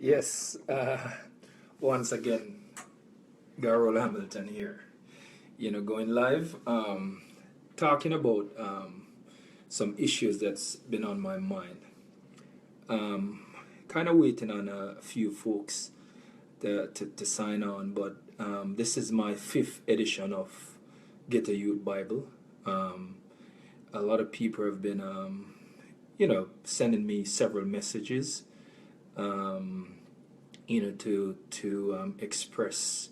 Yes, once again, Garold Hamilton here. Going live, talking about some issues that's been on my mind. Kind of waiting on a few folks to sign on, but this is my fifth edition of Ghetto Youth Bible. A lot of people have been, sending me several messages to express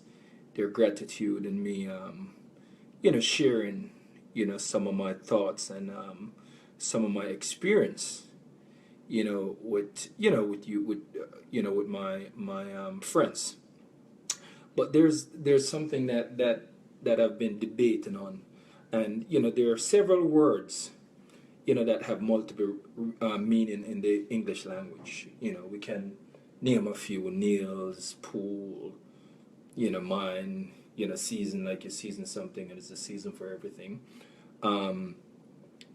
their gratitude and me, sharing, some of my thoughts and some of my experience, with my friends. But there's something that I've been debating on, and there are several words, that have multiple meaning in the English language. We can name a few: nails, pool, mine, season, like you season something and it's a season for everything.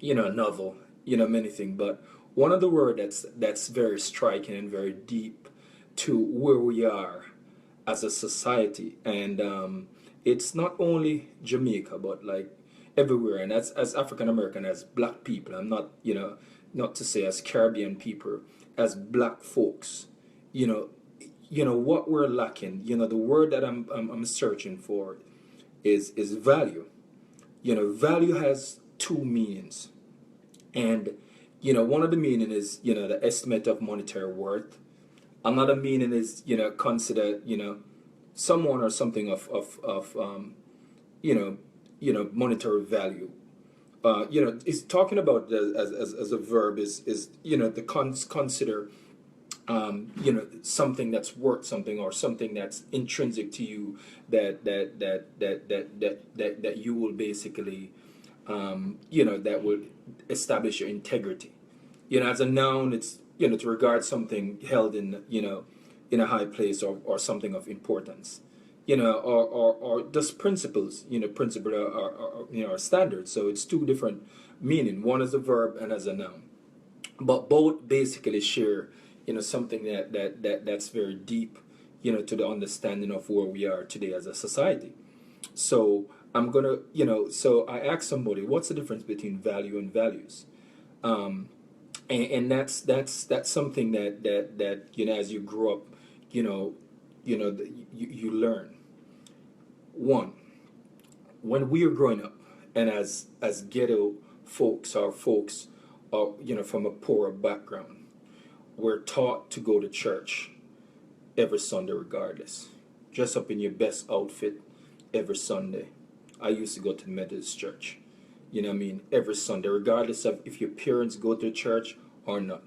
Novel, many things. But one of the word that's very striking and very deep to where we are as a society, and it's not only Jamaica, but like everywhere. And as African American, as black people, I'm not, not to say as Caribbean people, as black folks, you know, what we're lacking. The word that I'm searching for is value. Value has two meanings, and one of the meaning is the estimate of monetary worth. Another meaning is consider someone or something of monetary value. It's talking about as a verb is the consider something that's worth something, or something that's intrinsic to you, that you will basically that would establish your integrity. As a noun, it's to regard something held in in a high place, or something of importance, or just principles. Principle are standards. So it's two different meaning. One is a verb and as a noun, but both basically share something that's very deep, to the understanding of where we are today as a society. So I'm gonna, so I asked somebody, what's the difference between value and values? And that's something that as you grow up, you learn. One, when we are growing up, and as ghetto folks, or folks, from a poorer background, we're taught to go to church every Sunday regardless. Dress up in your best outfit every Sunday. I used to go to the Methodist church. Every Sunday, regardless of if your parents go to church or not.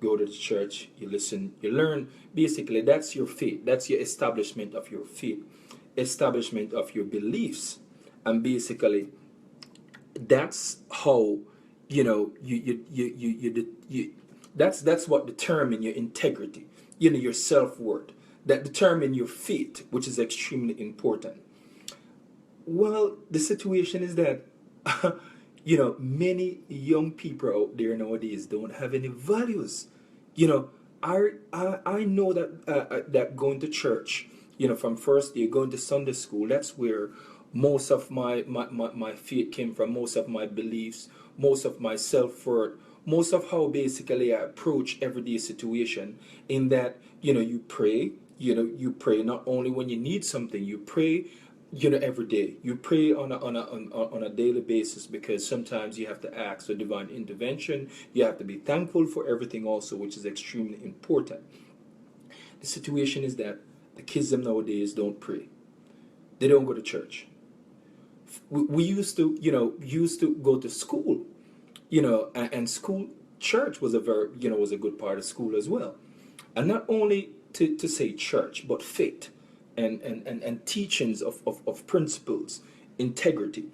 Go to the church, you listen, you learn. Basically, that's your faith. That's your establishment of your faith, establishment of your beliefs. And basically, that's how that's what determine your integrity, your self-worth, that determine your faith, which is extremely important. Well, the situation is that many young people out there nowadays don't have any values. I know that going to church, from first day going to Sunday school, that's where most of my faith came from, most of my beliefs, most of my self-worth, most of how basically I approach everyday situation. In that, you pray, you pray not only when you need something, you pray, every day. You pray on a daily basis, because sometimes you have to ask for divine intervention. You have to be thankful for everything also, which is extremely important. The situation is that the kids them nowadays don't pray. They don't go to church. We used to go to school, and school, church was a very, was a good part of school as well. And not only to say church, but faith and teachings of principles, integrity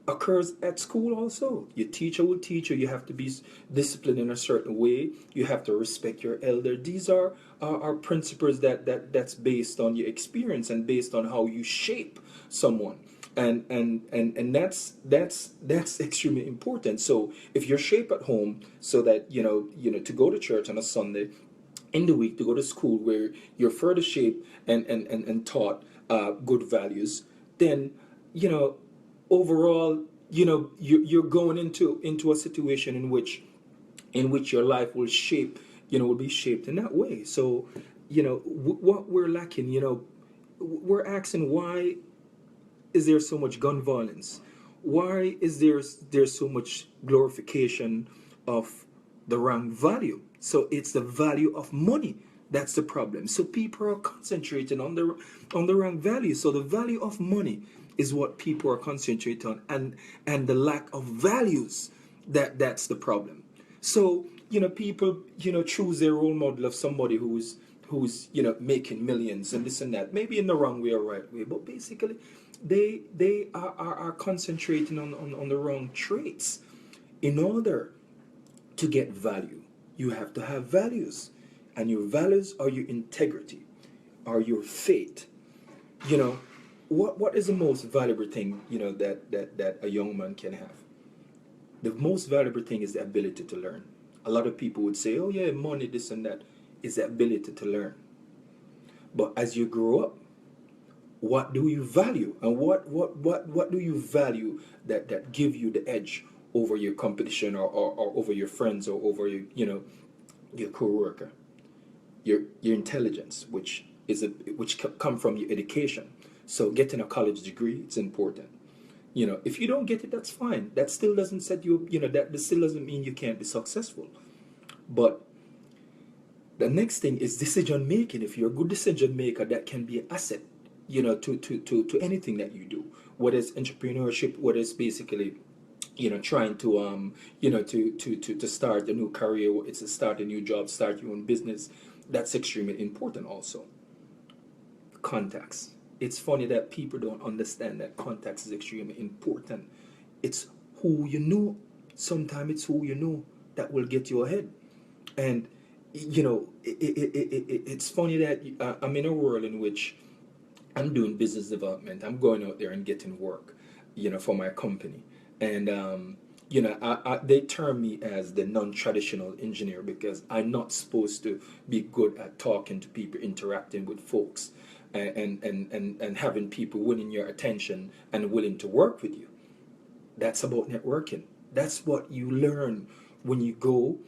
occurs at school also. Your teacher will teach you. You have to be disciplined in a certain way. You have to respect your elder. These are principles that's based on your experience and based on how you shape someone. And that's extremely important. So if you're shaped at home, so that to go to church on a Sunday, in the week to go to school where you're further shaped and taught good values, then, you know, overall, you know, you're going into a situation in which your life will shape, you know, will be shaped in that way. So, you know, what we're lacking, you know, we're asking, why is there so much gun violence? Why is there's so much glorification of the wrong value? So it's the value of money that's the problem. So people are concentrating on the wrong value. So the value of money is what people are concentrating on, and the lack of values, that's the problem. So, you know, people, you know, choose their role model of somebody who's, you know, making millions and this and that, maybe in the wrong way or right way, but basically they are concentrating on the wrong traits. In order to get value, you have to have values, and your values are your integrity, are your faith. You know, what is the most valuable thing, you know, that a young man can have? The most valuable thing is the ability to learn. A lot of people would say, oh yeah, money, this and that. Is the ability to learn. But as you grow up, what do you value? And what do you value that give you the edge over your competition, or over your friends, or over your, you know, your co-worker? Your intelligence, which come from your education. So getting a college degree, it's important. You know, if you don't get it, that's fine. That still doesn't set you, you know, that still doesn't mean you can't be successful. But the next thing is decision making. If you're a good decision maker, that can be an asset, you know, to anything that you do. Whether it's entrepreneurship, whether it's basically, you know, trying to you know, to start a new career, it's to start a new job, start your own business. That's extremely important also. Contacts. It's funny that people don't understand that contacts is extremely important. It's who you know. Sometimes it's who you know that will get you ahead. And, you know, it's funny that I'm in a world in which I'm doing business development. I'm going out there and getting work, you know, for my company. And, you know, they term me as the non-traditional engineer, because I'm not supposed to be good at talking to people, interacting with folks, and having people winning your attention and willing to work with you. That's about networking. That's what you learn when you go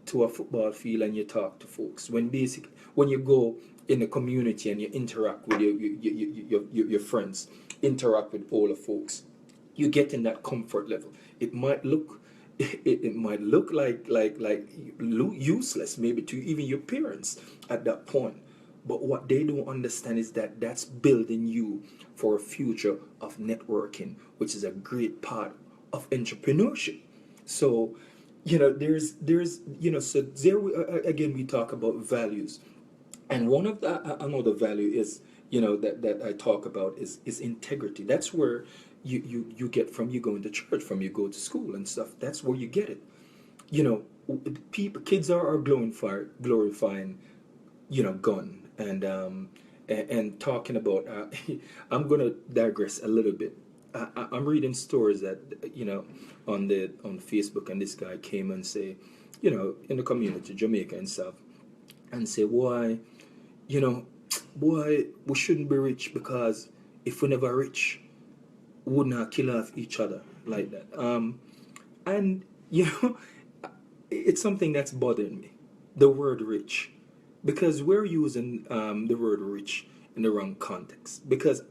to a football field and you talk to folks. When you go in the community and you interact with your friends, interact with all the folks, you get in that comfort level. It might look it might look like useless maybe to even your parents at that point. But what they don't understand is that that's building you for a future of networking, which is a great part of entrepreneurship. So, you know, there's you know, so there again we talk about values, and one of the another value is, you know, that I talk about is integrity. That's where you get from you going to church, from you go to school and stuff. That's where you get it. You know, kids are glorifying, you know, gun, and talking about. I'm gonna digress a little bit. I'm reading stories that, you know, on Facebook, and this guy came and say, you know, in the community, Jamaica and stuff, and say, why, you know, boy, we shouldn't be rich, because if we never rich, we would not kill off each other like that. And you know, it's something that's bothering me, the word rich, because we're using the word rich in the wrong context. Because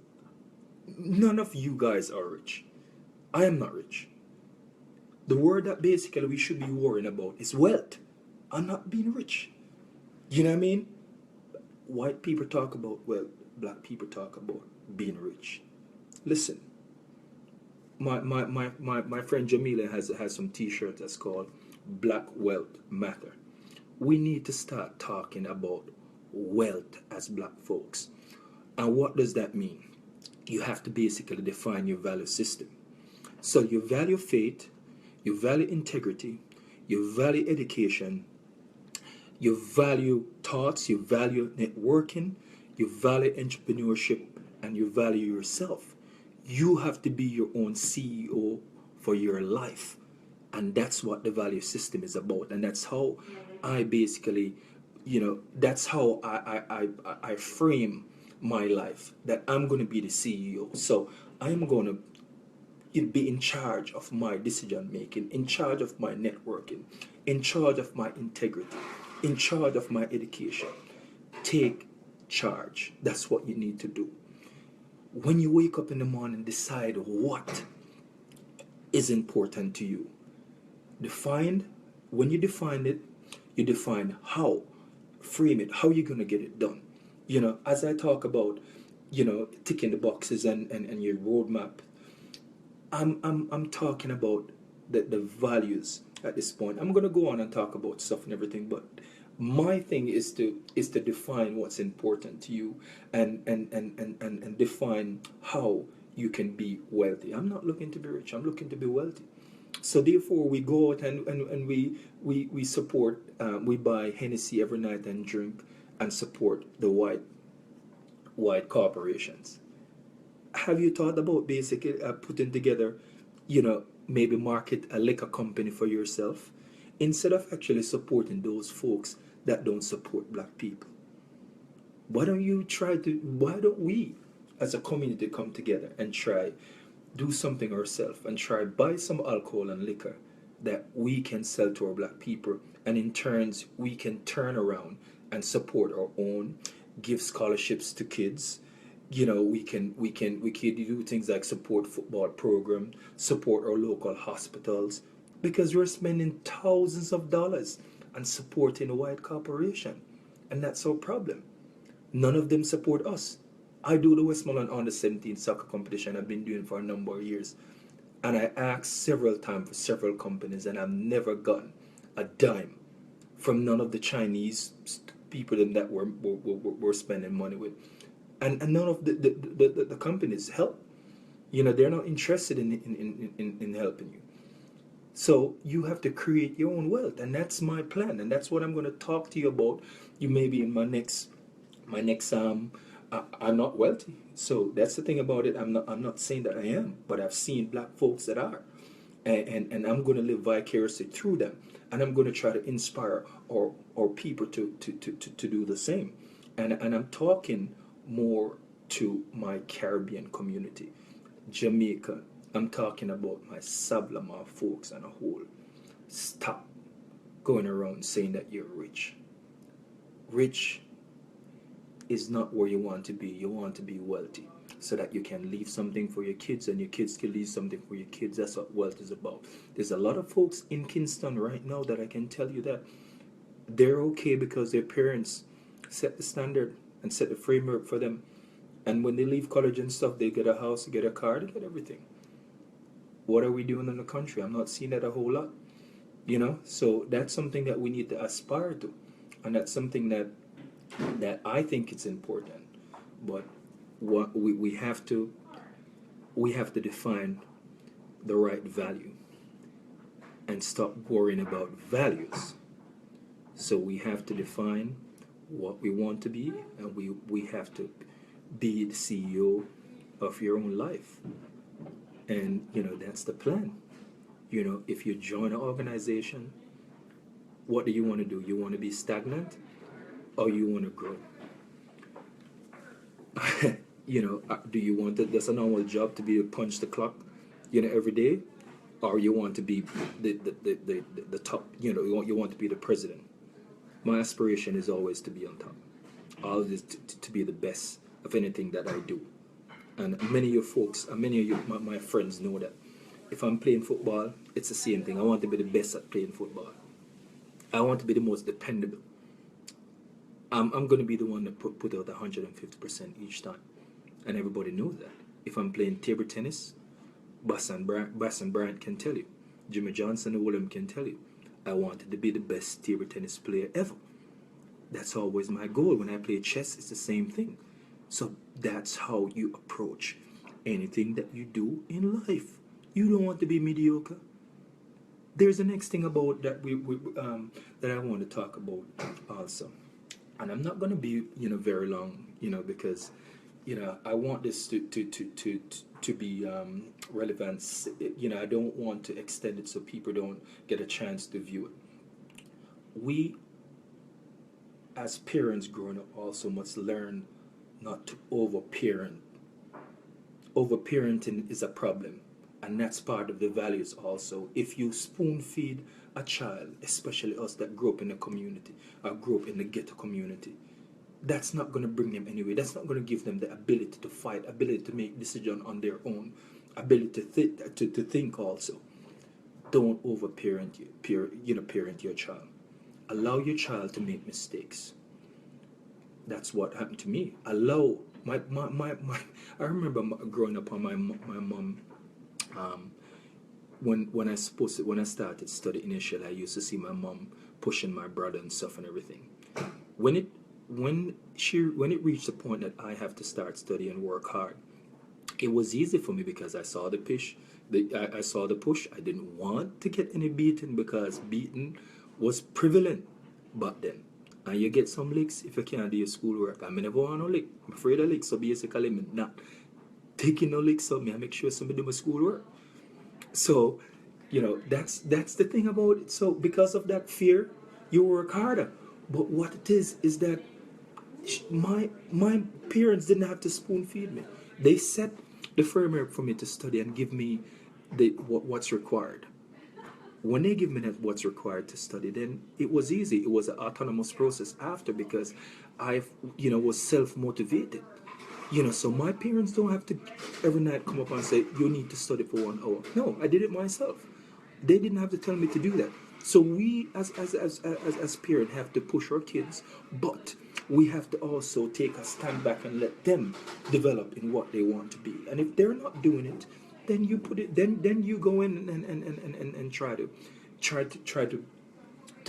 none of you guys are rich. I am not rich. The word that basically we should be worrying about is wealth. I'm not being rich. You know what I mean? White people talk about wealth. Black people talk about being rich. Listen, my friend Jamila has some t-shirt that's called Black Wealth Matter. We need to start talking about wealth as black folks. And what does that mean? You have to basically define your value system. So you value faith, you value integrity, you value education, you value thoughts, you value networking, you value entrepreneurship, and you value yourself. You have to be your own CEO for your life. And that's what the value system is about. And that's how I basically, That's how I frame my life, that I'm going to be the CEO. So I'm going to be in charge of my decision making, in charge of my networking, in charge of my integrity, in charge of my education. Take charge. That's what you need to do. When you wake up in the morning, decide what is important to you. Define, when you define it, you define how, frame it, how you're going to get it done. As I talk about, ticking the boxes and your roadmap, I'm talking about the values at this point. I'm gonna go on and talk about stuff and everything, but my thing is to define what's important to you, and define how you can be wealthy. I'm not looking to be rich, I'm looking to be wealthy. So therefore we go out and we support, we buy Hennessy every night and drink and support the white corporations. Have you thought about basically putting together, maybe market a liquor company for yourself, instead of actually supporting those folks that don't support black people? Why don't we as a community come together and try do something ourselves, and try buy some alcohol and liquor that we can sell to our black people, and in turns we can turn around and support our own, give scholarships to kids. We can do things like support football program, support our local hospitals, because we're spending thousands of dollars on supporting a white corporation, and that's our problem. None of them support us. I do the Westmoreland under 17 soccer competition. I've been doing for a number of years, and I asked several times for several companies, and I've never gotten a dime from none of the Chinese people that we're spending money with, and none of the companies help. They're not interested in helping you. So you have to create your own wealth, and that's my plan, and that's what I'm going to talk to you about. You maybe in my next I'm not wealthy, so that's the thing about it. I'm not saying that I am, but I've seen black folks that are, and I'm going to live vicariously through them, and I'm going to try to inspire our people to do the same. And I'm talking more to my Caribbean community, Jamaica. I'm talking about my Sav-la-mar folks on a whole. Stop going around saying that you're rich. Rich is not where you want to be. You want to be wealthy so that you can leave something for your kids, and your kids can leave something for your kids. That's what wealth is about. There's a lot of folks in Kingston right now that I can tell you that they're okay because their parents set the standard and set the framework for them. And when they leave college and stuff, they get a house, they get a car, they get everything. What are we doing in the country? I'm not seeing that a whole lot. So that's something that we need to aspire to, and that's something that I think it's important. But what we have to define the right value and stop worrying about values. So we have to define what we want to be, and we have to be the CEO of your own life. And that's the plan. If you join an organization, what do you want to do? You want to be stagnant, or you want to grow? Do you want that's a normal job to be a punch the clock, every day, or you want to be the top? You want to be the president. My aspiration is always to be on top, always to be the best of anything that I do. And many of you folks, and many of you, my friends, know that if I'm playing football, it's the same thing. I want to be the best at playing football. I want to be the most dependable. I'm going to be the one that put out 150% each time, and everybody knows that. If I'm playing table tennis, Bass and Bryant can tell you, Jimmy Johnson and William can tell you, I wanted to be the best table tennis player ever. That's always my goal. When I play chess, it's the same thing. So that's how you approach anything that you do in life. You don't want to be mediocre. There's the next thing about that that I want to talk about also, and I'm not going to be very long, because I want this to be relevant. I don't want to extend it so people don't get a chance to view it. We as parents growing up also must learn not to overparent. Overparenting is a problem, and that's part of the values also. If you spoon feed a child, especially us that grew up in the community or grew up in the ghetto community, that's not going to bring them anywhere. That's not going to give them the ability to fight, ability to make decisions on their own, ability to think also. Don't overparent parent your child. Allow your child to make mistakes. That's what happened to me. Allow my I remember growing up on my mom. When I started studying initially, I used to see my mom pushing my brother and stuff and everything. When it reached the point that I have to start studying and work hard, it was easy for me because I saw the push. I saw the push. I didn't want to get any beating because beating was prevalent back then. And you get some licks if you can't do your schoolwork. I never want no lick. I'm afraid of licks, so basically I'm not taking no licks of me. I make sure somebody do my schoolwork. So, that's the thing about it. So because of that fear, you work harder. But what it is that my parents didn't have to spoon feed me. They set the framework for me to study and give me what's required. When they give me that what's required to study, then it was easy. It was an autonomous process after because I was self-motivated. So my parents don't have to every night come up and say, you need to study for 1 hour. No, I did it myself. They didn't have to tell me to do that. So we as parents have to push our kids, but we have to also take a stand back and let them develop in what they want to be. And if they're not doing it, then you put it then you go in and try to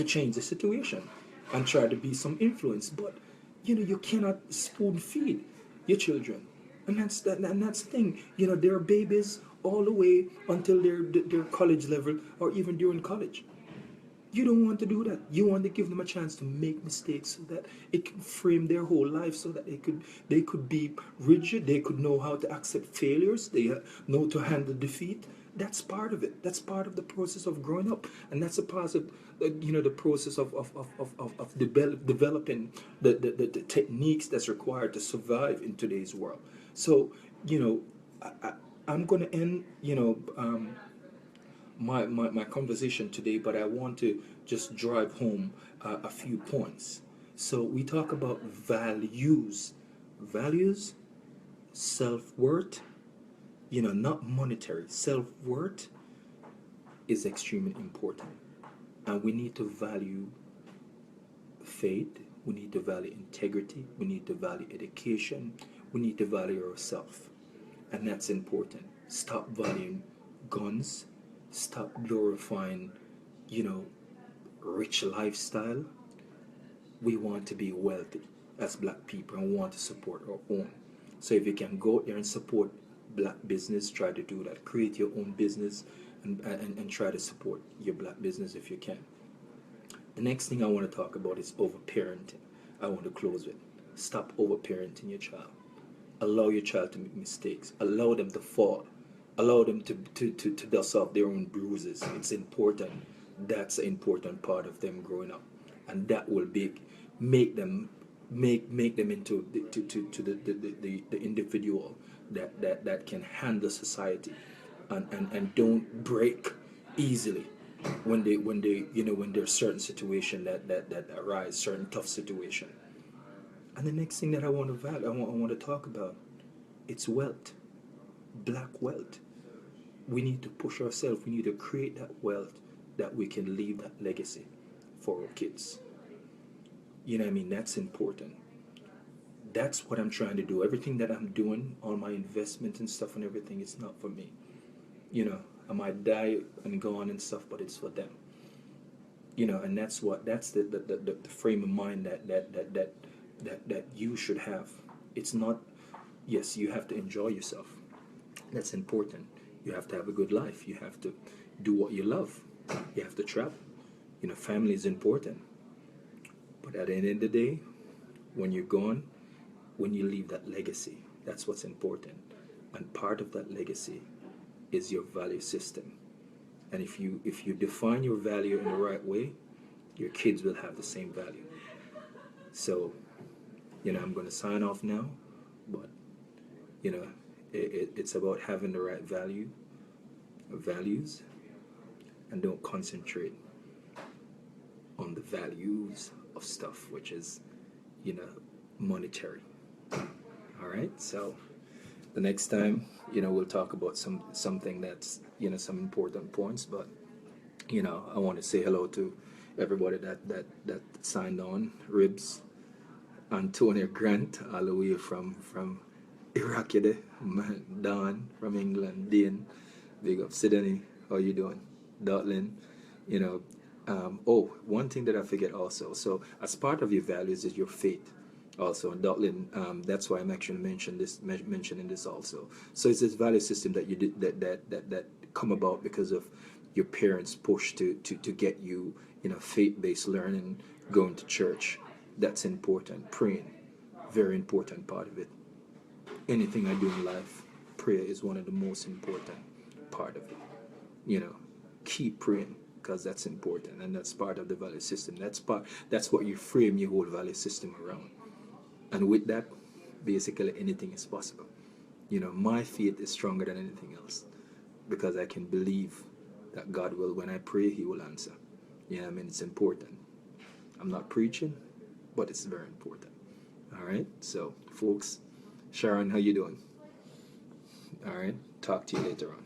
change the situation and try to be some influence. But you cannot spoon feed your children. And that's the thing. They're babies all the way until their college level or even during college. You don't want to do that. You want to give them a chance to make mistakes so that it can frame their whole life, so that they could be rigid. They could know how to accept failures. They know to handle defeat. That's part of it. That's part of the process of growing up, and that's a part of the process of developing the techniques that's required to survive in today's world. So I'm going to end my conversation today, but I want to just drive home a few points. So we talk about values, self-worth, not monetary. Self-worth is extremely important, and we need to value faith, we need to value integrity, we need to value education, we need to value ourselves, and that's important. Stop valuing guns, stop glorifying rich lifestyle. We want to be wealthy as black people and want to support our own. So if you can go out there and support black business, try to do that. Create your own business and try to support your black business if you can. The next thing I want to talk about is overparenting. I want to close with, stop overparenting your child. Allow your child to make mistakes. Allow them to fall. Allow them to dust off their own bruises. It's important. That's an important part of them growing up, and that will make them into the individual that can handle society and don't break easily when there's certain situation that arise, certain tough situation. And the next thing that I want to talk about, it's wealth, black wealth. We need to push ourselves. We need to create that wealth that we can leave that legacy for our kids. That's important. That's what I'm trying to do. Everything that I'm doing, all my investment and stuff and everything, it's not for me. I might die and go on and stuff, but it's for them. And that's the frame of mind that you should have. It's not, yes, you have to enjoy yourself. That's important. You have to have a good life. You have to do what you love. You have to travel. Family is important. But at the end of the day, when you're gone, when you leave that legacy, that's what's important. And part of that legacy is your value system. And if you define your value in the right way, your kids will have the same value. So, I'm going to sign off now, but, it's about having the right values, and don't concentrate on the values of stuff, which is, monetary. All right. So the next time, we'll talk about something that's, some important points. But, I want to say hello to everybody that signed on. Ribs, Antonia Grant, all the way from Iraq, Don from England, Dean, big up. Sydney, how you doing? Dutlin, one thing that I forget also. So as part of your values is your faith. Also, in Dublin, that's why I'm actually mentioning this also. So it's this value system that you did that come about because of your parents' push to get you, faith-based learning, going to church. That's important. Praying, very important part of it. Anything I do in life, prayer is one of the most important part of it. Keep praying, because that's important, and that's part of the value system. That's what you frame your whole value system around. And with that, basically anything is possible. My faith is stronger than anything else, because I can believe that God will, when I pray, He will answer. It's important. I'm not preaching, but it's very important. All right. So, folks, Sharon, how you doing? All right. Talk to you later on.